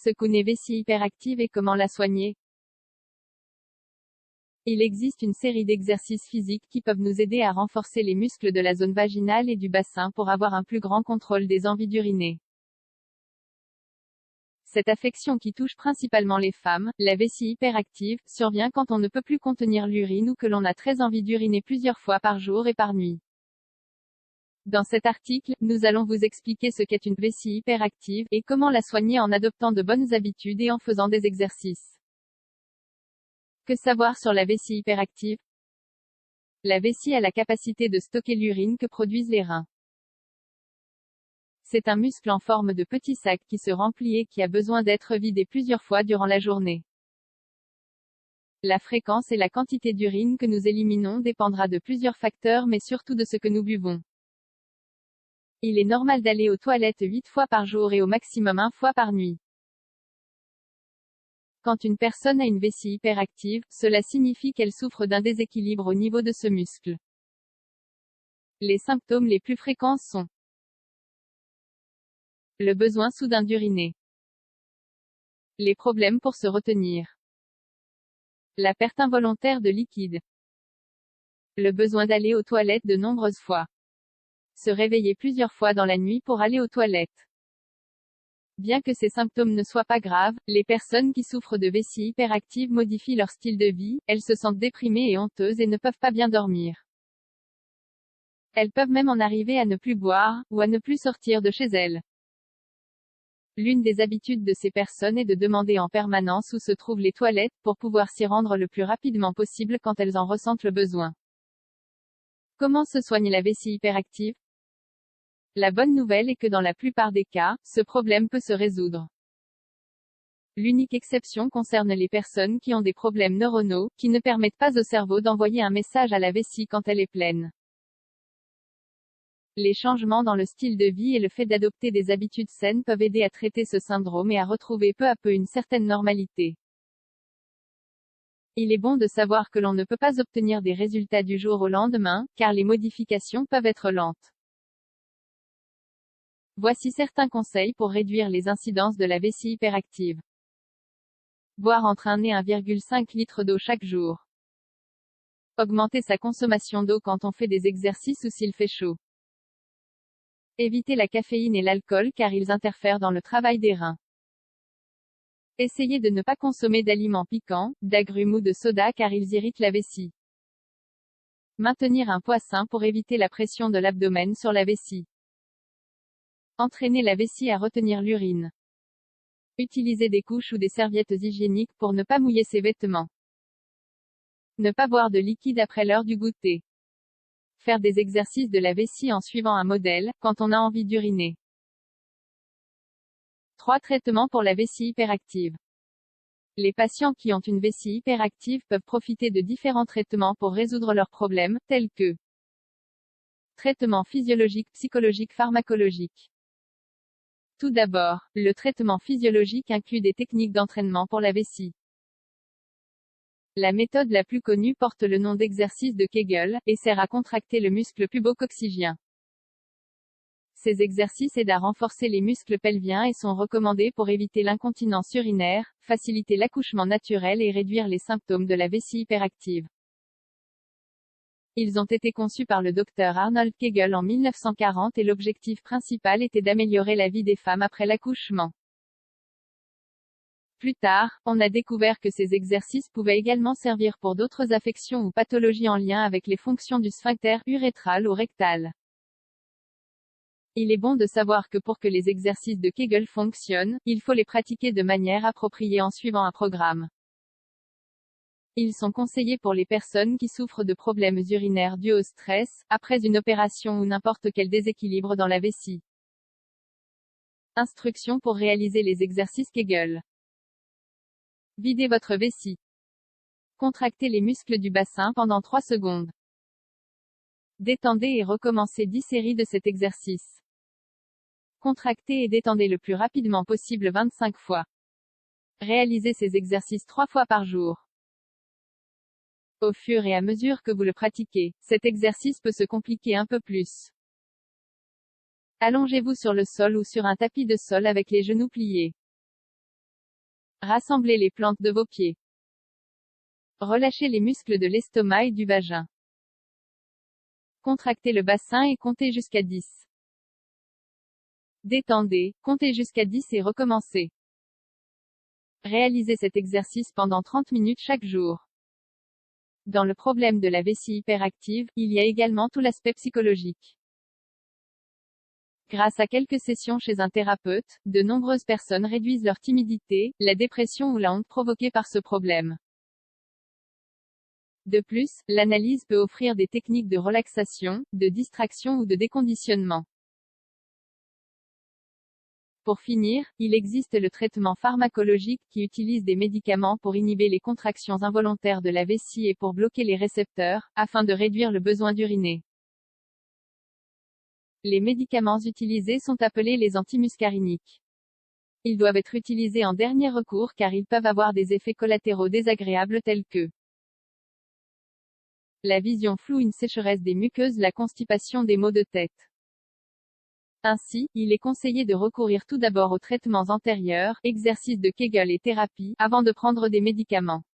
Secouner vessie hyperactive et comment la soigner? Il existe une série d'exercices physiques qui peuvent nous aider à renforcer les muscles de la zone vaginale et du bassin pour avoir un plus grand contrôle des envies d'uriner. Cette affection qui touche principalement les femmes, la vessie hyperactive, survient quand on ne peut plus contenir l'urine ou que l'on a très envie d'uriner plusieurs fois par jour et par nuit. Dans cet article, nous allons vous expliquer ce qu'est une vessie hyperactive, et comment la soigner en adoptant de bonnes habitudes et en faisant des exercices. Que savoir sur la vessie hyperactive? La vessie a la capacité de stocker l'urine que produisent les reins. C'est un muscle en forme de petit sac qui se remplit et qui a besoin d'être vidé plusieurs fois durant la journée. La fréquence et la quantité d'urine que nous éliminons dépendra de plusieurs facteurs mais surtout de ce que nous buvons. Il est normal d'aller aux toilettes 8 fois par jour et au maximum 1 fois par nuit. Quand une personne a une vessie hyperactive, cela signifie qu'elle souffre d'un déséquilibre au niveau de ce muscle. Les symptômes les plus fréquents sont le besoin soudain d'uriner, les problèmes pour se retenir, la perte involontaire de liquide, le besoin d'aller aux toilettes de nombreuses fois, se réveiller plusieurs fois dans la nuit pour aller aux toilettes. Bien que ces symptômes ne soient pas graves, les personnes qui souffrent de vessie hyperactive modifient leur style de vie, elles se sentent déprimées et honteuses et ne peuvent pas bien dormir. Elles peuvent même en arriver à ne plus boire, ou à ne plus sortir de chez elles. L'une des habitudes de ces personnes est de demander en permanence où se trouvent les toilettes, pour pouvoir s'y rendre le plus rapidement possible quand elles en ressentent le besoin. Comment se soigne la vessie hyperactive? La bonne nouvelle est que dans la plupart des cas, ce problème peut se résoudre. L'unique exception concerne les personnes qui ont des problèmes neuronaux, qui ne permettent pas au cerveau d'envoyer un message à la vessie quand elle est pleine. Les changements dans le style de vie et le fait d'adopter des habitudes saines peuvent aider à traiter ce syndrome et à retrouver peu à peu une certaine normalité. Il est bon de savoir que l'on ne peut pas obtenir des résultats du jour au lendemain, car les modifications peuvent être lentes. Voici certains conseils pour réduire les incidences de la vessie hyperactive. Boire entre 1 et 1,5 litre d'eau chaque jour. Augmenter sa consommation d'eau quand on fait des exercices ou s'il fait chaud. Éviter la caféine et l'alcool car ils interfèrent dans le travail des reins. Essayez de ne pas consommer d'aliments piquants, d'agrumes ou de soda car ils irritent la vessie. Maintenir un poids sain pour éviter la pression de l'abdomen sur la vessie. Entraîner la vessie à retenir l'urine. Utiliser des couches ou des serviettes hygiéniques pour ne pas mouiller ses vêtements. Ne pas boire de liquide après l'heure du goûter. Faire des exercices de la vessie en suivant un modèle, quand on a envie d'uriner. 3 traitements pour la vessie hyperactive. Les patients qui ont une vessie hyperactive peuvent profiter de différents traitements pour résoudre leurs problèmes, tels que traitement physiologique, psychologique, pharmacologique. Tout d'abord, le traitement physiologique inclut des techniques d'entraînement pour la vessie. La méthode la plus connue porte le nom d'exercice de Kegel, et sert à contracter le muscle pubococcygien. Ces exercices aident à renforcer les muscles pelviens et sont recommandés pour éviter l'incontinence urinaire, faciliter l'accouchement naturel et réduire les symptômes de la vessie hyperactive. Ils ont été conçus par le docteur Arnold Kegel en 1940 et l'objectif principal était d'améliorer la vie des femmes après l'accouchement. Plus tard, on a découvert que ces exercices pouvaient également servir pour d'autres affections ou pathologies en lien avec les fonctions du sphincter urétral ou rectal. Il est bon de savoir que pour que les exercices de Kegel fonctionnent, il faut les pratiquer de manière appropriée en suivant un programme. Ils sont conseillés pour les personnes qui souffrent de problèmes urinaires dus au stress, après une opération ou n'importe quel déséquilibre dans la vessie. Instructions pour réaliser les exercices Kegel. Videz votre vessie. Contractez les muscles du bassin pendant 3 secondes. Détendez et recommencez 10 séries de cet exercice. Contractez et détendez le plus rapidement possible 25 fois. Réalisez ces exercices 3 fois par jour. Au fur et à mesure que vous le pratiquez, cet exercice peut se compliquer un peu plus. Allongez-vous sur le sol ou sur un tapis de sol avec les genoux pliés. Rassemblez les plantes de vos pieds. Relâchez les muscles de l'estomac et du vagin. Contractez le bassin et comptez jusqu'à 10. Détendez, comptez jusqu'à 10 et recommencez. Réalisez cet exercice pendant 30 minutes chaque jour. Dans le problème de la vessie hyperactive, il y a également tout l'aspect psychologique. Grâce à quelques sessions chez un thérapeute, de nombreuses personnes réduisent leur timidité, la dépression ou la honte provoquée par ce problème. De plus, l'analyse peut offrir des techniques de relaxation, de distraction ou de déconditionnement. Pour finir, il existe le traitement pharmacologique qui utilise des médicaments pour inhiber les contractions involontaires de la vessie et pour bloquer les récepteurs, afin de réduire le besoin d'uriner. Les médicaments utilisés sont appelés les antimuscariniques. Ils doivent être utilisés en dernier recours car ils peuvent avoir des effets collatéraux désagréables tels que la vision floue, une sécheresse des muqueuses, la constipation, des maux de tête. Ainsi, il est conseillé de recourir tout d'abord aux traitements antérieurs, exercices de Kegel et thérapie, avant de prendre des médicaments.